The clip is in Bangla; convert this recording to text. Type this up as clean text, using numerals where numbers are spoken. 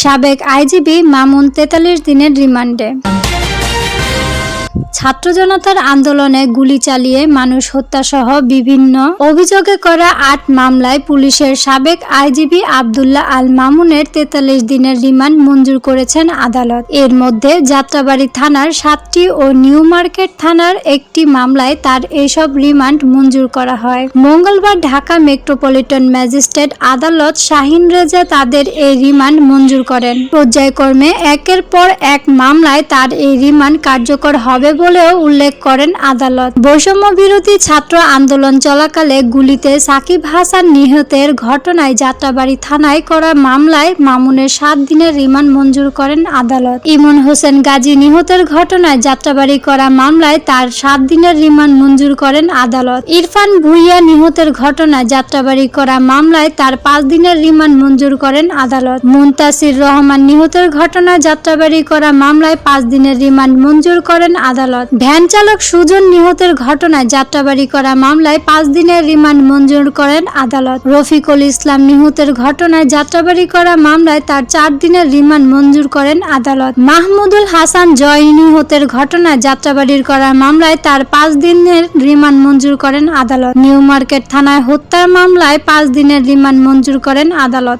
সাবেক আইজিপি মামুন ৪৩ দিনের রিমান্ডে। ছাত্র জনতার আন্দোলনে গুলি চালিয়ে মানুষ হত্যাসহ বিভিন্ন অভিযোগে করা ৮ মামলায় পুলিশের সাবেক আইজিপি আব্দুল্লাহ আল মামুনের ৪৩ দিনের রিমান্ড মঞ্জুর করেছেন আদালত। এর মধ্যে যাত্রাবাড়ী থানার ৭টি ও নিউ মার্কেট থানার ১টি মামলায় তার এসব রিমান্ড মঞ্জুর করা হয়। মঙ্গলবার ঢাকা মেট্রোপলিটন ম্যাজিস্ট্রেট আদালত শাহিন রেজা তাদের এই রিমান্ড মঞ্জুর করেন। পর্যায়ক্রমে একের পর এক মামলায় তার এই রিমান্ড কার্যকর হবে বলেও উল্লেখ করেন আদালত। বৈষম্য বিরোধী ছাত্র আন্দোলন চলাকালে গুলিতে সাকিব হাসান নিহতের ঘটনায় যাত্রাবাড়ী থানায় করা মামলায় মামুনের ৭ দিনের রিমান্ড মঞ্জুর করেন আদালত। ইমন হোসেন গাজী নিহতের ঘটনায় যাত্রাবাড়ী করা মামলায় তার ৭ দিনের রিমান্ড মঞ্জুর করেন আদালত। ইরফান ভুঁইয়া নিহতের ঘটনায় যাত্রাবাড়ী করা মামলায় তার ৫ দিনের রিমান্ড মঞ্জুর করেন আদালত। মুনতাসির রহমান নিহতের ঘটনায় যাত্রাবাড়ী করা মামলায় ৫ দিনের রিমান্ড মঞ্জুর করেন আদালত। ভ্যান চালক সুজন নিহতের ঘটনায় যাত্রাবাড়ী করা মামলায় ৫ দিনের রিমান্ড মঞ্জুর করেন আদালত। রফিকুল ইসলাম নিহতের ঘটনায় যাত্রাবাড়ী করা মামলায় তার ৪ দিনের রিমান্ড মঞ্জুর করেন আদালত। মাহমুদুল হাসান জয় নিহতের ঘটনায় যাত্রাবাড়ীর করা মামলায় তার ৫ দিনের রিমান্ড মঞ্জুর করেন আদালত। নিউ মার্কেট থানায় হত্যার মামলায় ৫ দিনের রিমান্ড মঞ্জুর করেন আদালত।